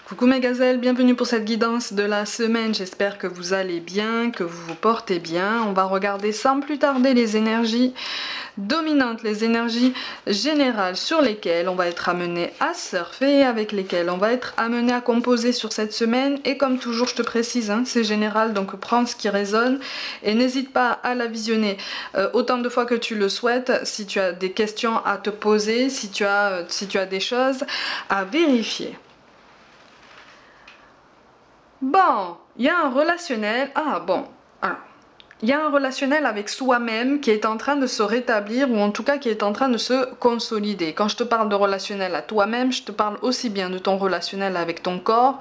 Coucou mes gazelles, bienvenue pour cette guidance de la semaine. J'espère que vous allez bien, que vous vous portez bien. On va regarder sans plus tarder les énergies dominantes, les énergies générales sur lesquelles on va être amené à surfer, avec lesquelles on va être amené à composer sur cette semaine. Et comme toujours, je te précise, hein, c'est général, donc prends ce qui résonne et n'hésite pas à la visionner autant de fois que tu le souhaites. Si tu as des questions à te poser, si tu as des choses à vérifier. Bon, il y a un relationnel. Ah bon, alors, il y a un relationnel avec soi-même qui est en train de se rétablir, ou en tout cas qui est en train de se consolider. Quand je te parle de relationnel à toi-même, je te parle aussi bien de ton relationnel avec ton corps,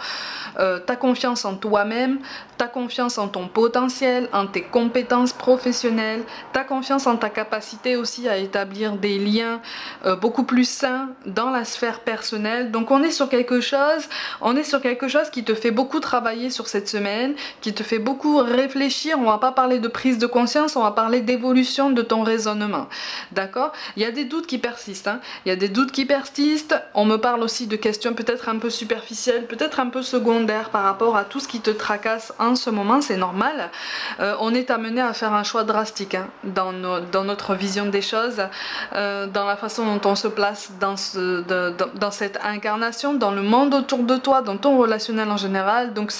ta confiance en toi-même, ta confiance en ton potentiel, en tes compétences professionnelles, ta confiance en ta capacité aussi à établir des liens beaucoup plus sains dans la sphère personnelle. Donc on est sur quelque chose qui te fait beaucoup travailler sur cette semaine, qui te fait beaucoup réfléchir. On va pas parler de prise de conscience, on va parler d'évolution de ton raisonnement, d'accord? Il y a des doutes qui persistent, hein. Il y a des doutes qui persistent. On me parle aussi de questions peut-être un peu superficielles, peut-être un peu secondaires par rapport à tout ce qui te tracasse en ce moment. C'est normal. On est amené à faire un choix drastique, hein, dans notre vision des choses, dans la façon dont on se place dans cette incarnation, dans le monde autour de toi, dans ton relationnel en général. Donc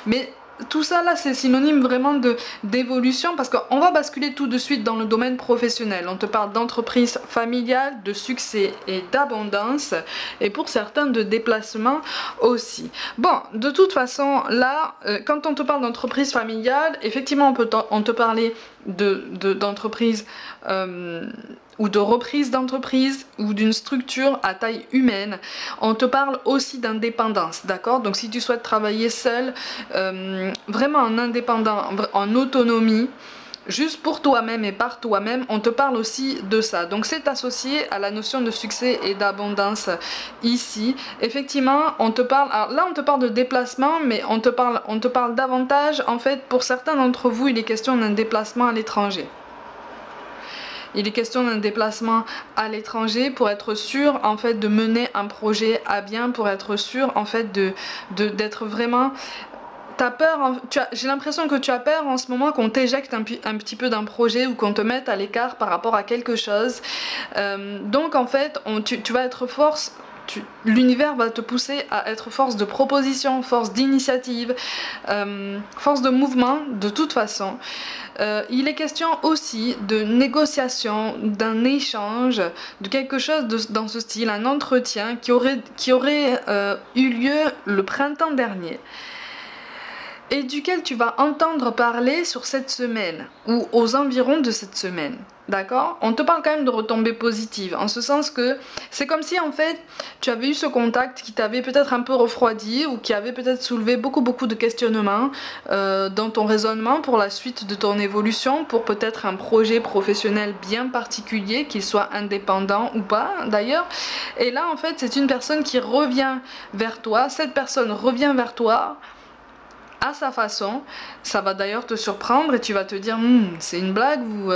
mais tout ça là, c'est synonyme vraiment d'évolution, parce qu'on va basculer tout de suite dans le domaine professionnel. On te parle d'entreprise familiale, de succès et d'abondance, et pour certains de déplacement aussi. Bon, de toute façon là, quand on te parle d'entreprise familiale, effectivement on te parler d'entreprise ou de reprise d'entreprise ou d'une structure à taille humaine. On te parle aussi d'indépendance, d'accord? Donc si tu souhaites travailler seul, vraiment en indépendant, en autonomie, juste pour toi-même et par toi-même, on te parle aussi de ça. Donc c'est associé à la notion de succès et d'abondance ici. Effectivement, on te parle, alors là on te parle de déplacement, mais on te parle davantage, en fait, pour certains d'entre vous, il est question d'un déplacement à l'étranger. Il est question d'un déplacement à l'étranger pour être sûr en fait de mener un projet à bien, pour être sûr en fait d'être vraiment... T'as peur, j'ai l'impression que tu as peur en ce moment qu'on t'éjecte un petit peu d'un projet, ou qu'on te mette à l'écart par rapport à quelque chose. Donc en fait tu vas être force. L'univers va te pousser à être force de proposition, force d'initiative, force de mouvement de toute façon. Il est question aussi de négociation, d'un échange, de quelque chose dans ce style, un entretien qui aurait eu lieu le printemps dernier, et duquel tu vas entendre parler sur cette semaine, ou aux environs de cette semaine. D'accord? On te parle quand même de retombées positives, en ce sens que c'est comme si en fait tu avais eu ce contact qui t'avait peut-être un peu refroidi, ou qui avait peut-être soulevé beaucoup de questionnements dans ton raisonnement pour la suite de ton évolution, pour peut-être un projet professionnel bien particulier, qu'il soit indépendant ou pas d'ailleurs. Et là en fait c'est une personne qui revient vers toi, cette personne revient vers toi à sa façon. Ça va d'ailleurs te surprendre et tu vas te dire c'est une blague ou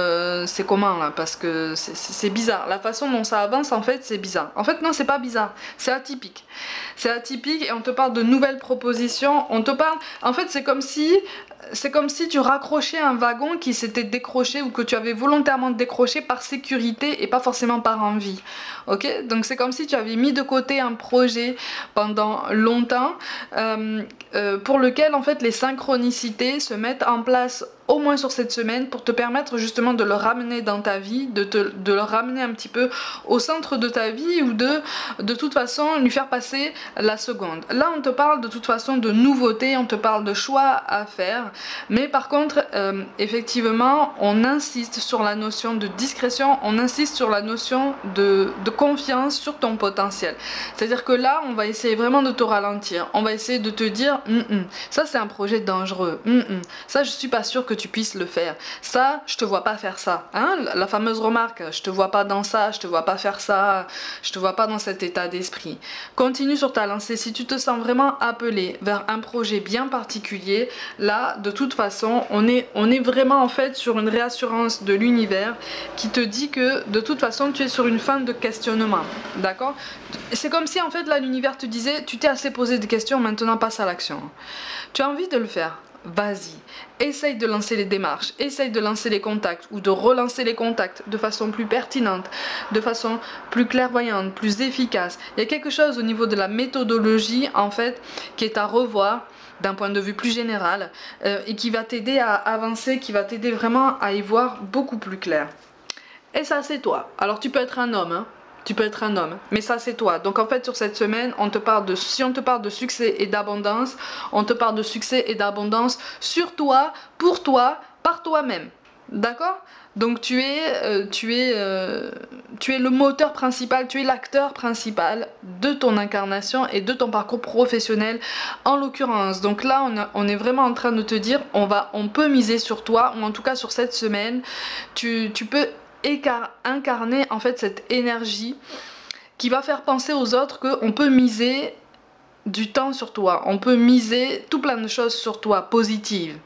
c'est comment là, parce que c'est bizarre. La façon dont ça avance en fait c'est bizarre. En fait non, c'est pas bizarre, c'est atypique. C'est atypique, et on te parle de nouvelles propositions. On te parle, en fait c'est comme si tu raccrochais un wagon qui s'était décroché, ou que tu avais volontairement décroché par sécurité et pas forcément par envie. Ok? Donc c'est comme si tu avais mis de côté un projet pendant longtemps, pour lequel en fait les synchronicités se mettent en place au moins sur cette semaine, pour te permettre justement de le ramener dans ta vie, de le ramener un petit peu au centre de ta vie, ou de toute façon lui faire passer la seconde. Là on te parle de toute façon de nouveautés, on te parle de choix à faire, mais par contre effectivement on insiste sur la notion de discrétion, on insiste sur la notion de confiance sur ton potentiel. C'est à dire que là on va essayer vraiment de te ralentir, on va essayer de te dire ça c'est un projet dangereux, ça je suis pas sûre que tu puisses le faire. Ça, je te vois pas faire ça. Hein, la fameuse remarque, je te vois pas dans ça, je te vois pas faire ça, je te vois pas dans cet état d'esprit. Continue sur ta lancée. Si tu te sens vraiment appelé vers un projet bien particulier, là, de toute façon, on est vraiment en fait sur une réassurance de l'univers qui te dit que de toute façon, tu es sur une fin de questionnement. D'accord? C'est comme si en fait là, l'univers te disait, tu t'es assez posé des questions, maintenant passe à l'action. Tu as envie de le faire? Vas-y, essaye de lancer les démarches, essaye de lancer les contacts ou de relancer les contacts de façon plus pertinente, de façon plus clairvoyante, plus efficace. Il y a quelque chose au niveau de la méthodologie en fait qui est à revoir d'un point de vue plus général et qui va t'aider à avancer, qui va t'aider vraiment à y voir beaucoup plus clair. Et ça c'est toi. Alors tu peux être un homme, hein. Tu peux être un homme, mais ça c'est toi. Donc en fait sur cette semaine, si on te parle de succès et d'abondance, on te parle de succès et d'abondance sur toi, pour toi, par toi-même. D'accord? Donc tu es le moteur principal, tu es l'acteur principal de ton incarnation et de ton parcours professionnel en l'occurrence. Donc là on est vraiment en train de te dire on peut miser sur toi, ou en tout cas sur cette semaine, tu peux incarner en fait cette énergie qui va faire penser aux autres qu'on peut miser du temps sur toi, on peut miser tout plein de choses sur toi, positives.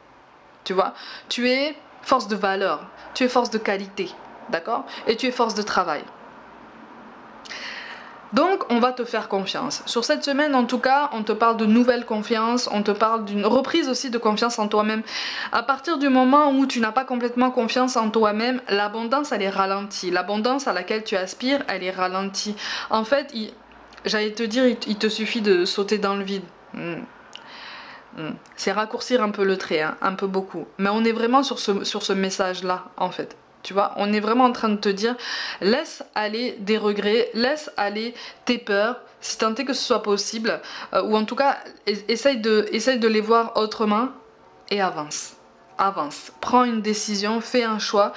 Tu vois, tu es force de valeur, tu es force de qualité, d'accord? Et tu es force de travail. Donc on va te faire confiance. Sur cette semaine en tout cas, on te parle de nouvelle confiance, on te parle d'une reprise aussi de confiance en toi-même. À partir du moment où tu n'as pas complètement confiance en toi-même, l'abondance elle est ralentie. L'abondance à laquelle tu aspires, elle est ralentie. En fait, j'allais te dire, il te suffit de sauter dans le vide. C'est raccourcir un peu le trait, hein, un peu beaucoup. Mais on est vraiment sur ce message-là en fait. Tu vois, on est vraiment en train de te dire, laisse aller des regrets, laisse aller tes peurs, si tant est que ce soit possible, ou en tout cas, essaye de les voir autrement et avance. Avance, prends une décision, fais un choix.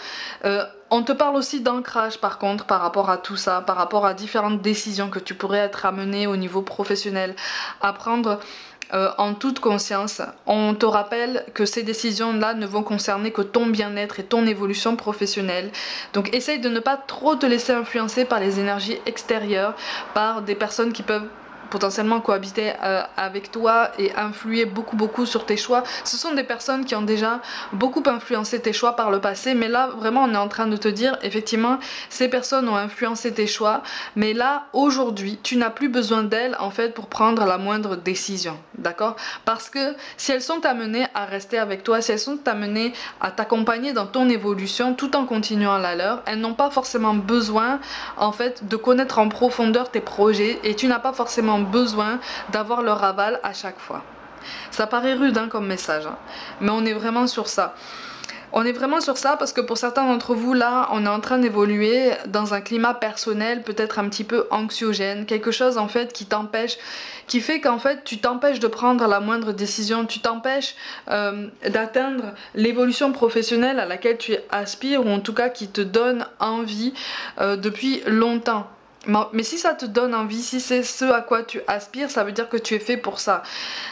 On te parle aussi d'ancrage par contre par rapport à tout ça, par rapport à différentes décisions que tu pourrais être amené au niveau professionnel à prendre. En toute conscience, on te rappelle que ces décisions-là ne vont concerner que ton bien-être et ton évolution professionnelle. Donc essaye de ne pas trop te laisser influencer par les énergies extérieures, par des personnes qui peuvent potentiellement cohabiter avec toi et influer beaucoup sur tes choix. Ce sont des personnes qui ont déjà beaucoup influencé tes choix par le passé, mais là vraiment on est en train de te dire effectivement ces personnes ont influencé tes choix, mais là aujourd'hui tu n'as plus besoin d'elles en fait pour prendre la moindre décision, d'accord? Parce que si elles sont amenées à rester avec toi, si elles sont amenées à t'accompagner dans ton évolution tout en continuant la leur, elles n'ont pas forcément besoin en fait de connaître en profondeur tes projets et tu n'as pas forcément besoin d'avoir leur aval à chaque fois. Ça paraît rude hein, comme message, hein, mais on est vraiment sur ça. On est vraiment sur ça parce que pour certains d'entre vous là, on est en train d'évoluer dans un climat personnel peut-être un petit peu anxiogène, quelque chose en fait qui t'empêche, qui fait qu'en fait tu t'empêches de prendre la moindre décision, tu t'empêches d'atteindre l'évolution professionnelle à laquelle tu aspires ou en tout cas qui te donne envie depuis longtemps. Mais si ça te donne envie, si c'est ce à quoi tu aspires, ça veut dire que tu es fait pour ça.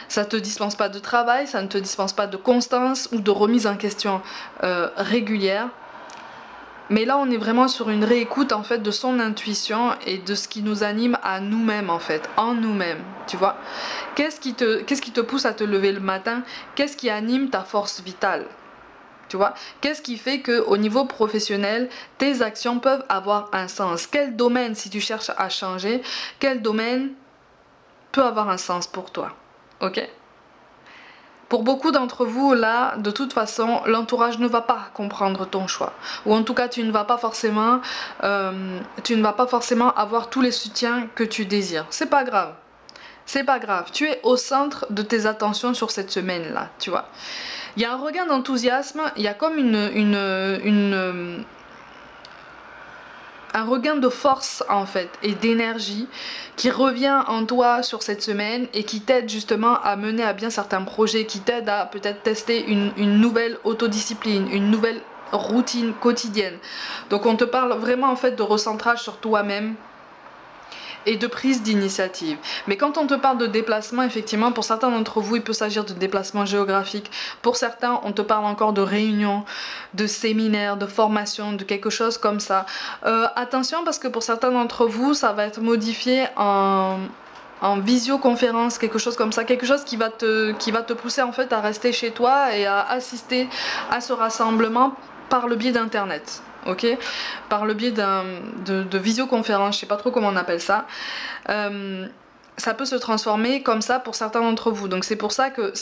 Ça te dispense pas de travail, ça ne te dispense pas de constance ou de remise en question régulière. Mais là on est vraiment sur une réécoute en fait de son intuition et de ce qui nous anime à nous-mêmes en fait, en nous-mêmes, tu vois. Qu'est-ce qui te pousse à te lever le matin? Qu'est-ce qui anime ta force vitale? Tu vois, qu'est-ce qui fait qu'au niveau professionnel, tes actions peuvent avoir un sens? Quel domaine, si tu cherches à changer, quel domaine peut avoir un sens pour toi? Ok? Pour beaucoup d'entre vous, là, de toute façon, l'entourage ne va pas comprendre ton choix. Ou en tout cas, tu ne vas pas forcément avoir tous les soutiens que tu désires. C'est pas grave. C'est pas grave. Tu es au centre de tes attentions sur cette semaine-là, tu vois. Il y a un regain d'enthousiasme, il y a comme un regain de force en fait et d'énergie qui revient en toi sur cette semaine et qui t'aide justement à mener à bien certains projets, qui t'aide à peut-être tester une nouvelle autodiscipline, une nouvelle routine quotidienne. Donc on te parle vraiment en fait de recentrage sur toi-même et de prise d'initiative. Mais quand on te parle de déplacement, effectivement, pour certains d'entre vous, il peut s'agir de déplacement géographique. Pour certains, on te parle encore de réunions, de séminaires, de formations, de quelque chose comme ça. Attention, parce que pour certains d'entre vous, ça va être modifié en visioconférence, quelque chose comme ça, quelque chose qui va te pousser en fait à rester chez toi et à assister à ce rassemblement par le biais d'internet, ok, par le biais de visioconférence, je sais pas trop comment on appelle ça. Ça peut se transformer comme ça pour certains d'entre vous. Donc c'est pour ça que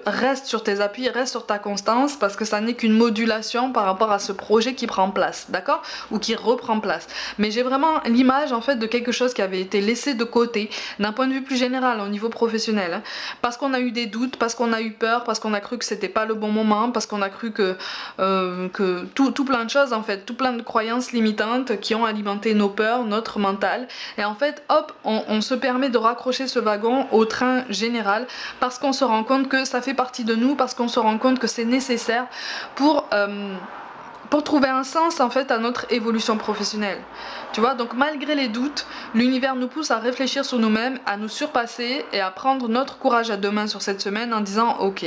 reste sur tes appuis, reste sur ta constance, parce que ça n'est qu'une modulation par rapport à ce projet qui prend place, d'accord, ou qui reprend place. Mais j'ai vraiment l'image en fait de quelque chose qui avait été laissé de côté d'un point de vue plus général au niveau professionnel, hein, parce qu'on a eu des doutes, parce qu'on a eu peur, parce qu'on a cru que c'était pas le bon moment, parce qu'on a cru que tout plein de choses en fait, tout plein de croyances limitantes qui ont alimenté nos peurs, notre mental, et en fait hop, on se permet de raccrocher ce wagon au train général parce qu'on se rend compte que ça fait partie de nous, parce qu'on se rend compte que c'est nécessaire pour trouver un sens en fait à notre évolution professionnelle. Tu vois, donc malgré les doutes, l'univers nous pousse à réfléchir sur nous-mêmes, à nous surpasser et à prendre notre courage à deux mains sur cette semaine en disant ok,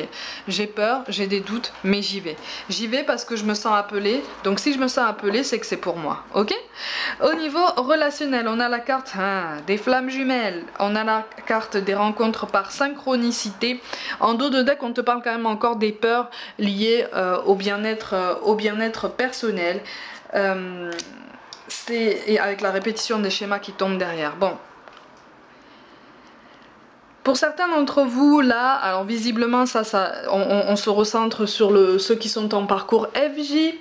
j'ai peur, j'ai des doutes, mais j'y vais. J'y vais parce que je me sens appelée, donc si je me sens appelée, c'est que c'est pour moi, ok? Au niveau relationnel, on a la carte des flammes jumelles, on a la carte des rencontres par synchronicité. En dos de deck, on te parle quand même encore des peurs liées au bien-être personnel. Et avec la répétition des schémas qui tombent derrière. Bon. Pour certains d'entre vous, là, alors visiblement, on se recentre sur ceux qui sont en parcours FJ.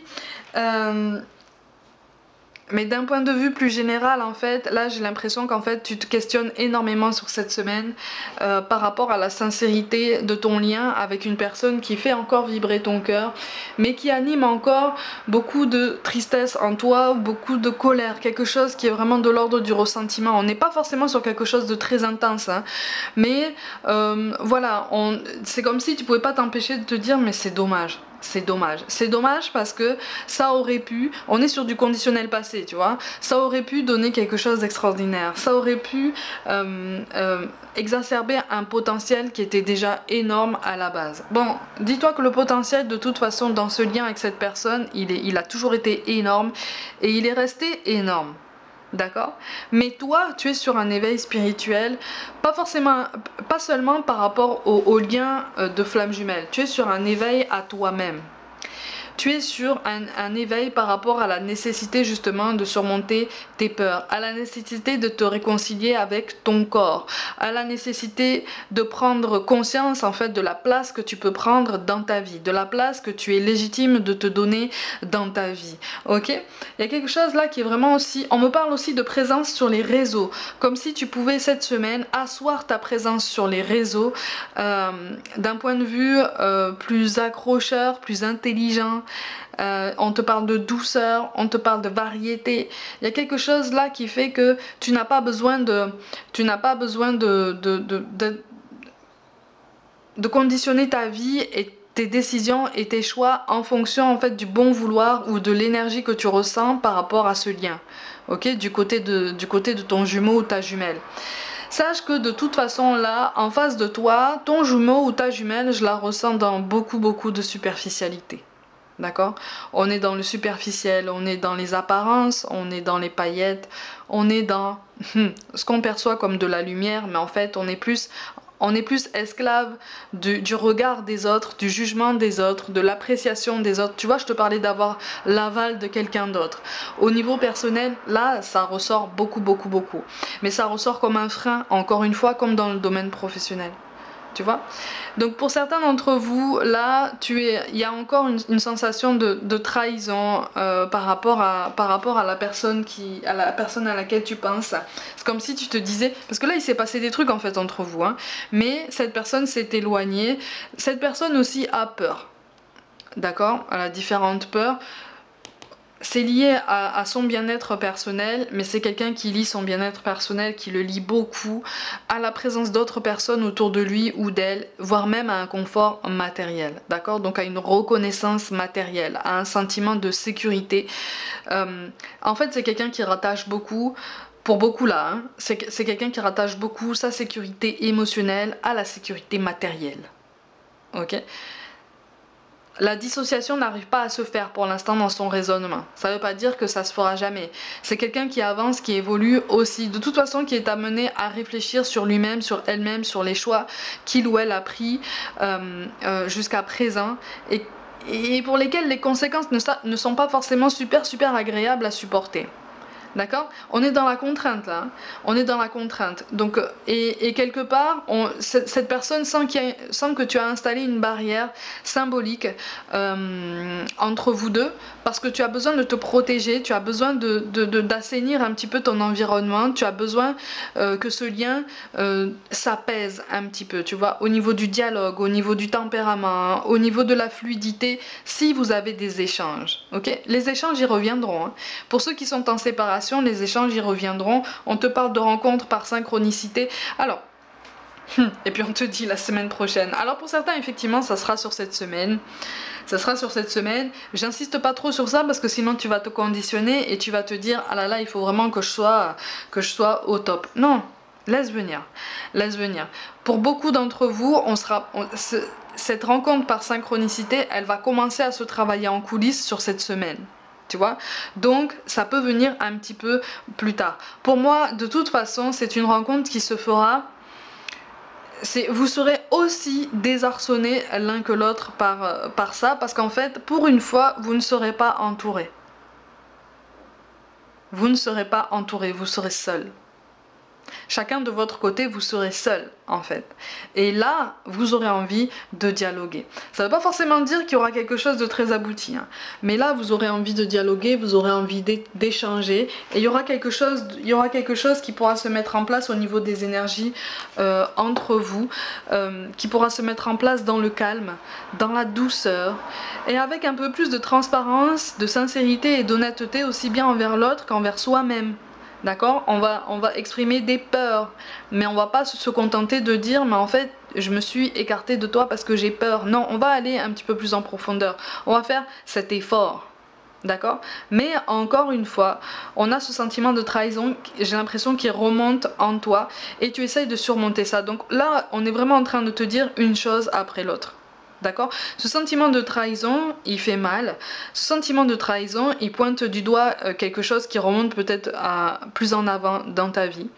Mais d'un point de vue plus général, en fait, là j'ai l'impression qu'en fait tu te questionnes énormément sur cette semaine par rapport à la sincérité de ton lien avec une personne qui fait encore vibrer ton cœur, mais qui anime encore beaucoup de tristesse en toi, beaucoup de colère, quelque chose qui est vraiment de l'ordre du ressentiment. On n'est pas forcément sur quelque chose de très intense, hein, mais voilà, c'est comme si tu pouvais pas t'empêcher de te dire mais c'est dommage. C'est dommage. C'est dommage parce que ça aurait pu, on est sur du conditionnel passé, tu vois, ça aurait pu donner quelque chose d'extraordinaire, ça aurait pu exacerber un potentiel qui était déjà énorme à la base. Bon, dis-toi que le potentiel de toute façon dans ce lien avec cette personne, il a toujours été énorme et il est resté énorme. D'accord? Mais toi, tu es sur un éveil spirituel, pas seulement par rapport au lien de flamme jumelle, tu es sur un éveil à toi-même. Tu es sur un éveil par rapport à la nécessité justement de surmonter tes peurs, à la nécessité de te réconcilier avec ton corps, à la nécessité de prendre conscience en fait de la place que tu peux prendre dans ta vie, de la place que tu es légitime de te donner dans ta vie. Ok? Il y a quelque chose là qui est vraiment aussi, on me parle aussi de présence sur les réseaux, comme si tu pouvais cette semaine asseoir ta présence sur les réseaux d'un point de vue plus accrocheur, plus intelligent. On te parle de douceur, on te parle de variété. Il y a quelque chose là qui fait que tu n'as pas besoin de conditionner ta vie et tes décisions et tes choix en fonction en fait du bon vouloir ou de l'énergie que tu ressens par rapport à ce lien. Ok, du côté de ton jumeau ou ta jumelle. Sache que de toute façon là, en face de toi, ton jumeau ou ta jumelle, je la ressens dans beaucoup de superficialité. D'accord? On est dans le superficiel, on est dans les apparences, on est dans les paillettes, on est dans ce qu'on perçoit comme de la lumière, mais en fait on est plus esclave du regard des autres, du jugement des autres, de l'appréciation des autres. Tu vois, je te parlais d'avoir l'aval de quelqu'un d'autre. Au niveau personnel, là, ça ressort beaucoup. Mais ça ressort comme un frein, encore une fois, comme dans le domaine professionnel. Tu vois? Donc pour certains d'entre vous, là, il y a encore une sensation de trahison par rapport à la personne à laquelle tu penses. C'est comme si tu te disais, parce que là il s'est passé des trucs en fait entre vous, hein, mais cette personne s'est éloignée. Cette personne aussi a peur, d'accord? Elle a différentes peurs. C'est lié à son bien-être personnel, mais c'est quelqu'un qui lie son bien-être personnel, qui le lie beaucoup à la présence d'autres personnes autour de lui ou d'elle, voire même à un confort matériel, d'accord? Donc à une reconnaissance matérielle, à un sentiment de sécurité. En fait, c'est quelqu'un qui rattache beaucoup Pour beaucoup là, hein, c'est quelqu'un qui rattache beaucoup sa sécurité émotionnelle à la sécurité matérielle. Ok? La dissociation n'arrive pas à se faire pour l'instant dans son raisonnement. Ça ne veut pas dire que ça se fera jamais. C'est quelqu'un qui avance, qui évolue aussi. De toute façon, qui est amené à réfléchir sur lui-même, sur elle-même, sur les choix qu'il ou elle a pris jusqu'à présent. Et pour lesquels les conséquences ne sont pas forcément super agréables à supporter. D'accord? On est dans la contrainte là, hein. On est dans la contrainte. Donc, et quelque part, cette personne sent que tu as installé une barrière symbolique entre vous deux, parce que tu as besoin de te protéger, tu as besoin d'assainir un petit peu ton environnement, tu as besoin que ce lien s'apaise un petit peu, tu vois, au niveau du dialogue, au niveau du tempérament, au niveau de la fluidité, si vous avez des échanges. Ok? Les échanges y reviendront, hein. Pour ceux qui sont en séparation, les échanges y reviendront. On te parle de rencontres par synchronicité. Alors, et puis on te dit la semaine prochaine. Alors pour certains, effectivement, ça sera sur cette semaine. Ça sera sur cette semaine. J'insiste pas trop sur ça parce que sinon tu vas te conditionner et tu vas te dire ah là là, il faut vraiment que je sois au top. Non, laisse venir. Laisse venir. Pour beaucoup d'entre vous, cette rencontre par synchronicité, elle va commencer à se travailler en coulisses sur cette semaine. Tu vois, donc ça peut venir un petit peu plus tard. Pour moi, de toute façon, c'est une rencontre qui se fera. Vous serez aussi désarçonnés l'un que l'autre par ça, parce qu'en fait, pour une fois, vous ne serez pas entourés. Vous ne serez pas entourés, vous serez seuls. Chacun de votre côté, vous serez seul en fait. Et là, vous aurez envie de dialoguer. Ça ne veut pas forcément dire qu'il y aura quelque chose de très abouti, hein. Mais là, vous aurez envie de dialoguer, vous aurez envie d'échanger. Et il y aura quelque chose qui pourra se mettre en place au niveau des énergies entre vous, qui pourra se mettre en place dans le calme, dans la douceur, et avec un peu plus de transparence, de sincérité et d'honnêteté, aussi bien envers l'autre qu'envers soi-même. D'accord? On va exprimer des peurs, mais on va pas se contenter de dire mais en fait je me suis écartée de toi parce que j'ai peur. Non, on va aller un petit peu plus en profondeur. On va faire cet effort. D'accord? Mais encore une fois, on a ce sentiment de trahison, j'ai l'impression qu'il remonte en toi et tu essayes de surmonter ça. Donc là, on est vraiment en train de te dire une chose après l'autre. D'accord? Ce sentiment de trahison, il fait mal. Ce sentiment de trahison, il pointe du doigt quelque chose qui remonte peut-être plus en avant dans ta vie.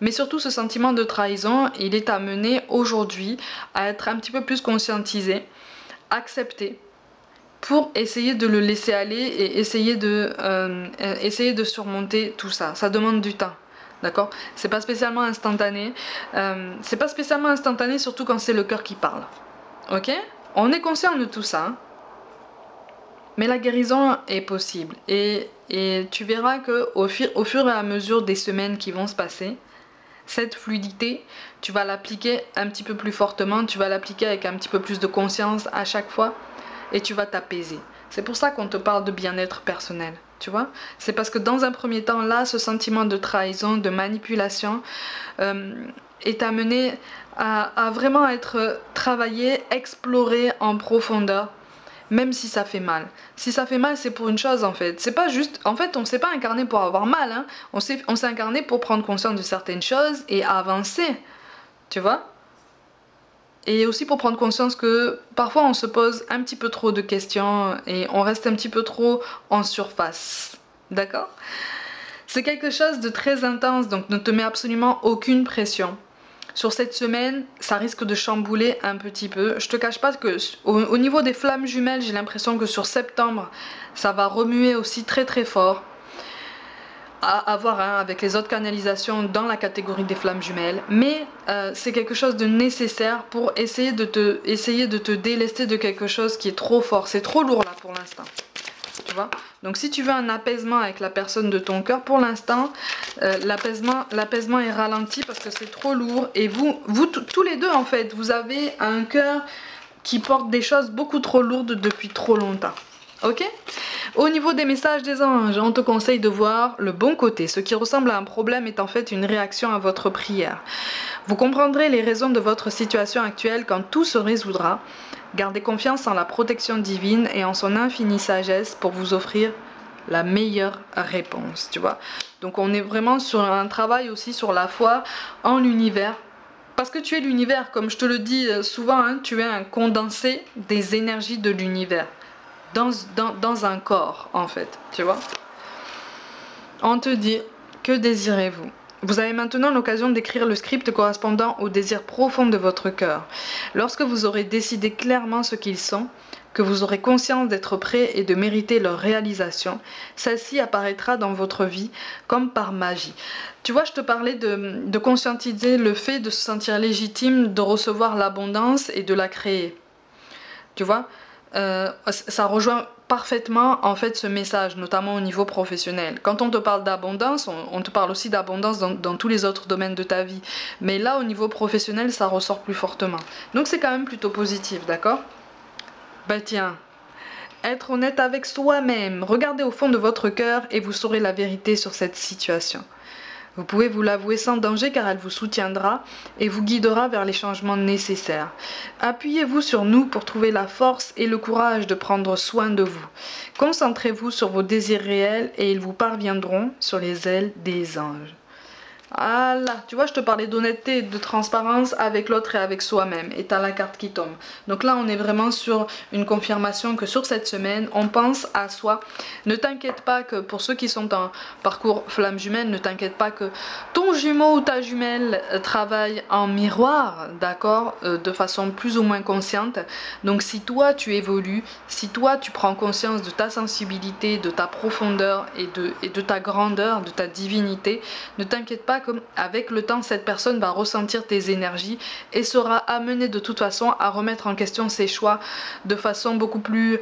Mais surtout, ce sentiment de trahison, il est amené aujourd'hui à être un petit peu plus conscientisé, accepté, pour essayer de le laisser aller et essayer de surmonter tout ça. Ça demande du temps. D'accord? C'est pas spécialement instantané. C'est pas spécialement instantané, surtout quand c'est le cœur qui parle. Ok? On est conscient de tout ça, mais la guérison est possible. Et tu verras qu'au fur et à mesure des semaines qui vont se passer, cette fluidité, tu vas l'appliquer un petit peu plus fortement, tu vas l'appliquer avec un petit peu plus de conscience à chaque fois, et tu vas t'apaiser. C'est pour ça qu'on te parle de bien-être personnel, tu vois? C'est parce que dans un premier temps, là, ce sentiment de trahison, de manipulation, est amené à vraiment être travaillé, exploré en profondeur, même si ça fait mal. Si ça fait mal, c'est pour une chose en fait. C'est pas juste. En fait, on ne s'est pas incarné pour avoir mal, hein. On s'est incarné pour prendre conscience de certaines choses et avancer. Tu vois? Et aussi pour prendre conscience que parfois on se pose un petit peu trop de questions et on reste un petit peu trop en surface. D'accord? C'est quelque chose de très intense, donc ne te mets absolument aucune pression. Sur cette semaine, ça risque de chambouler un petit peu. Je te cache pas que au niveau des flammes jumelles, j'ai l'impression que sur septembre, ça va remuer aussi très fort. À voir hein, avec les autres canalisations dans la catégorie des flammes jumelles. Mais c'est quelque chose de nécessaire pour essayer de te délester de quelque chose qui est trop fort. C'est trop lourd là pour l'instant. Tu vois? Donc si tu veux un apaisement avec la personne de ton cœur, pour l'instant, l'apaisement est ralenti parce que c'est trop lourd. Et vous tous les deux en fait, vous avez un cœur qui porte des choses beaucoup trop lourdes depuis trop longtemps. Ok? Au niveau des messages des anges, on te conseille de voir le bon côté. Ce qui ressemble à un problème est en fait une réaction à votre prière. Vous comprendrez les raisons de votre situation actuelle quand tout se résoudra. Gardez confiance en la protection divine et en son infinie sagesse pour vous offrir la meilleure réponse, tu vois. Donc on est vraiment sur un travail aussi sur la foi en l'univers. Parce que tu es l'univers, comme je te le dis souvent, hein, tu es un condensé des énergies de l'univers. Dans un corps, en fait, tu vois. On te dit, que désirez-vous? Vous avez maintenant l'occasion d'écrire le script correspondant au désir profond de votre cœur. Lorsque vous aurez décidé clairement ce qu'ils sont, que vous aurez conscience d'être prêt et de mériter leur réalisation, celle-ci apparaîtra dans votre vie comme par magie. Tu vois, je te parlais de conscientiser le fait de se sentir légitime, de recevoir l'abondance et de la créer. Tu vois, ça rejoint parfaitement en fait ce message, notamment au niveau professionnel. Quand on te parle d'abondance, on te parle aussi d'abondance dans tous les autres domaines de ta vie. Mais là, au niveau professionnel, ça ressort plus fortement. Donc c'est quand même plutôt positif, d'accord? Bah tiens, être honnête avec soi-même, regardez au fond de votre cœur et vous saurez la vérité sur cette situation. Vous pouvez vous l'avouer sans danger car elle vous soutiendra et vous guidera vers les changements nécessaires. Appuyez-vous sur nous pour trouver la force et le courage de prendre soin de vous. Concentrez-vous sur vos désirs réels et ils vous parviendront sur les ailes des anges. Voilà, tu vois, je te parlais d'honnêteté et de transparence avec l'autre et avec soi-même. Et t'as la carte qui tombe. Donc là, on est vraiment sur une confirmation que sur cette semaine, on pense à soi. Ne t'inquiète pas que pour ceux qui sont en parcours flamme jumelle, ne t'inquiète pas que ton jumeau ou ta jumelle travaille en miroir, d'accord, de façon plus ou moins consciente. Donc si toi, tu évolues, si toi, tu prends conscience de ta sensibilité, de ta profondeur et de ta grandeur, de ta divinité, ne t'inquiète pas qu'avec le temps, cette personne va ressentir tes énergies et sera amenée de toute façon à remettre en question ses choix de façon beaucoup plus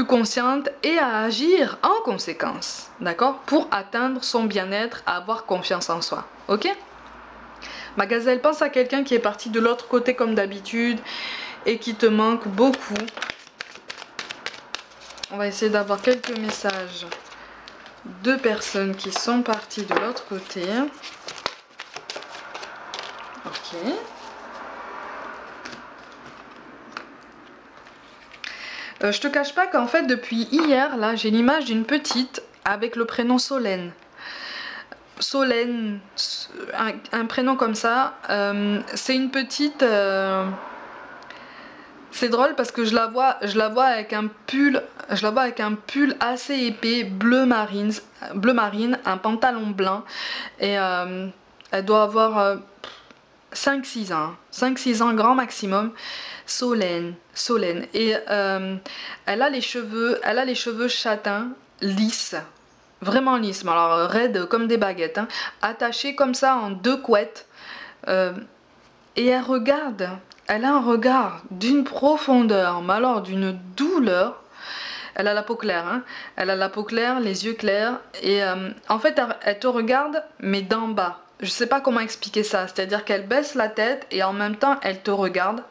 consciente et à agir en conséquence, d'accord, pour atteindre son bien-être, à avoir confiance en soi, ok? Ma gazelle, pense à quelqu'un qui est parti de l'autre côté comme d'habitude et qui te manque beaucoup. On va essayer d'avoir quelques messages de personnes qui sont parties de l'autre côté. Ok. Je te cache pas qu'en fait depuis hier là j'ai l'image d'une petite avec le prénom Solène. Solène, un prénom comme ça, c'est une petite... C'est drôle parce que je la vois avec un pull assez épais, bleu marine, un pantalon blanc et elle doit avoir 5-6 ans, 5-6 ans grand maximum. Solène et elle a les cheveux châtains, lisses, vraiment lisses, alors raides comme des baguettes, hein, attachés comme ça en 2 couettes et elle a un regard d'une profondeur, mais alors d'une douleur. Elle a la peau claire, hein. Elle a la peau claire, les yeux clairs. Et en fait, elle te regarde, mais d'en bas. Je sais pas comment expliquer ça. C'est-à-dire qu'elle baisse la tête et en même temps, elle te regarde.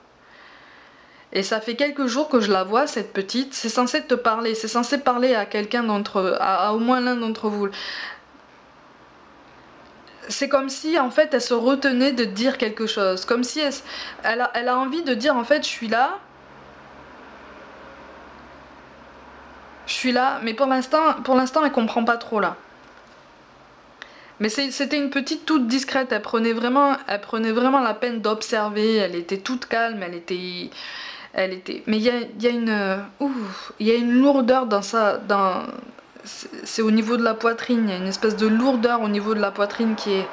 Et ça fait quelques jours que je la vois, cette petite. C'est censé te parler. C'est censé parler à quelqu'un à au moins l'un d'entre vous. C'est comme si en fait elle se retenait de dire quelque chose, comme si elle a envie de dire en fait je suis là, mais pour l'instant elle comprend pas trop là. Mais c'était une petite toute discrète, elle prenait vraiment la peine d'observer, elle était toute calme, mais il y a une lourdeur dans ça, c'est au niveau de la poitrine, il y a une espèce de lourdeur au niveau de la poitrine qui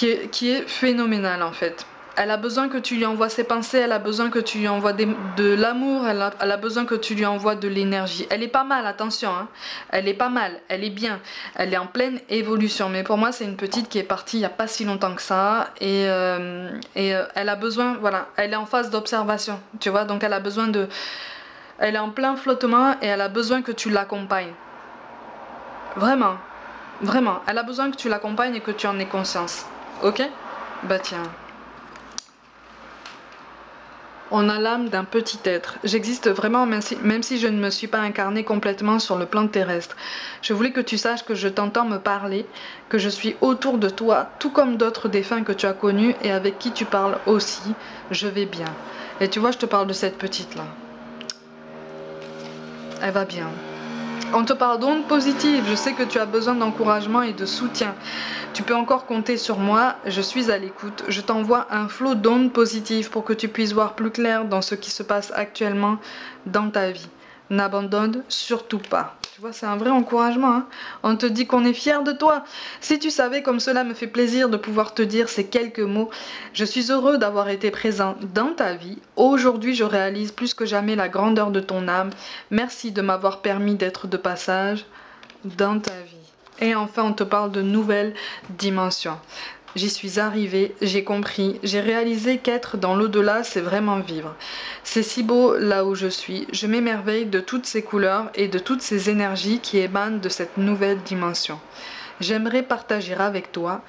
est phénoménale en fait. Elle a besoin que tu lui envoies ses pensées, elle a besoin que tu lui envoies de l'amour, elle a besoin que tu lui envoies de l'énergie. Elle est pas mal, attention, hein. Elle est pas mal, elle est bien, elle est en pleine évolution. Mais pour moi c'est une petite qui est partie il n'y a pas si longtemps que ça et elle a besoin, voilà, elle est en phase d'observation, tu vois, donc elle a besoin de... Elle est en plein flottement et elle a besoin que tu l'accompagnes. Vraiment, vraiment. Elle a besoin que tu l'accompagnes et que tu en aies conscience. Ok? Bah tiens. On a l'âme d'un petit être. J'existe vraiment même si je ne me suis pas incarnée complètement sur le plan terrestre. Je voulais que tu saches que je t'entends me parler, que je suis autour de toi, tout comme d'autres défunts que tu as connus et avec qui tu parles aussi. Je vais bien. Et tu vois, je te parle de cette petite là. Elle va bien. On te parle d'ondes positives, je sais que tu as besoin d'encouragement et de soutien. Tu peux encore compter sur moi, je suis à l'écoute. Je t'envoie un flot d'ondes positives pour que tu puisses voir plus clair dans ce qui se passe actuellement dans ta vie. N'abandonne surtout pas. Tu vois, c'est un vrai encouragement, hein. On te dit qu'on est fier de toi. Si tu savais comme cela me fait plaisir de pouvoir te dire ces quelques mots. Je suis heureux d'avoir été présent dans ta vie. Aujourd'hui, je réalise plus que jamais la grandeur de ton âme. Merci de m'avoir permis d'être de passage dans ta vie. Et enfin, on te parle de nouvelles dimensions. J'y suis arrivée, j'ai compris, j'ai réalisé qu'être dans l'au-delà, c'est vraiment vivre. C'est si beau là où je suis, je m'émerveille de toutes ces couleurs et de toutes ces énergies qui émanent de cette nouvelle dimension. J'aimerais partager avec toi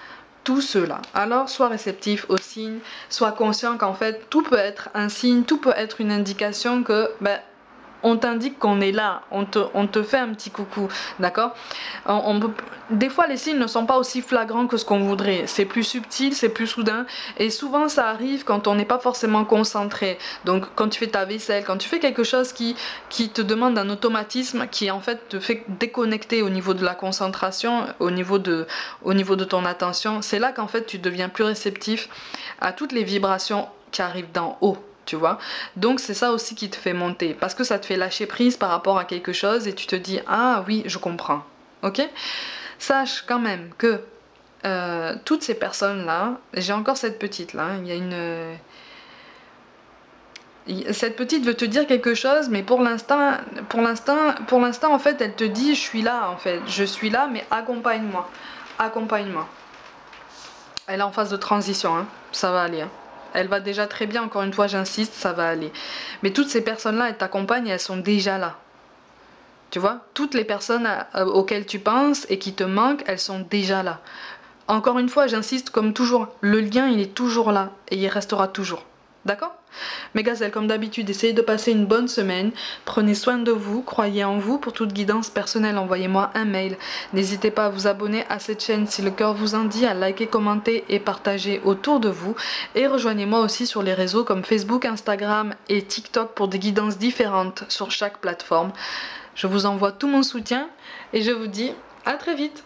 tout cela. Alors sois réceptif aux signes, sois conscient qu'en fait tout peut être un signe, tout peut être une indication que on t'indique qu'on est là, on te fait un petit coucou, d'accord? Des fois les signes ne sont pas aussi flagrants que ce qu'on voudrait, c'est plus subtil, c'est plus soudain, et souvent ça arrive quand on n'est pas forcément concentré. Donc quand tu fais ta vaisselle, quand tu fais quelque chose qui te demande un automatisme, qui en fait te fait déconnecter au niveau de la concentration, au niveau de ton attention, c'est là qu'en fait tu deviens plus réceptif à toutes les vibrations qui arrivent d'en haut. Tu vois, donc c'est ça aussi qui te fait monter, parce que ça te fait lâcher prise par rapport à quelque chose et tu te dis ah oui je comprends, ok. Sache quand même que toutes ces personnes là, j'ai encore cette petite là, il y a cette petite veut te dire quelque chose, mais pour l'instant en fait elle te dit je suis là en fait, je suis là mais accompagne-moi, accompagne-moi. Elle est en phase de transition, hein. Ça va aller, hein. Elle va déjà très bien, encore une fois j'insiste, ça va aller. Mais toutes ces personnes-là, elles t'accompagnent et elles sont déjà là. Tu vois, toutes les personnes auxquelles tu penses et qui te manquent, elles sont déjà là. Encore une fois, j'insiste comme toujours, le lien il est toujours là et il restera toujours. D'accord? Mes gazelles, comme d'habitude, essayez de passer une bonne semaine. Prenez soin de vous, croyez en vous. Pour toute guidance personnelle, envoyez-moi un mail. N'hésitez pas à vous abonner à cette chaîne si le cœur vous en dit, à liker, commenter et partager autour de vous. Et rejoignez-moi aussi sur les réseaux comme Facebook, Instagram et TikTok pour des guidances différentes sur chaque plateforme. Je vous envoie tout mon soutien et je vous dis à très vite.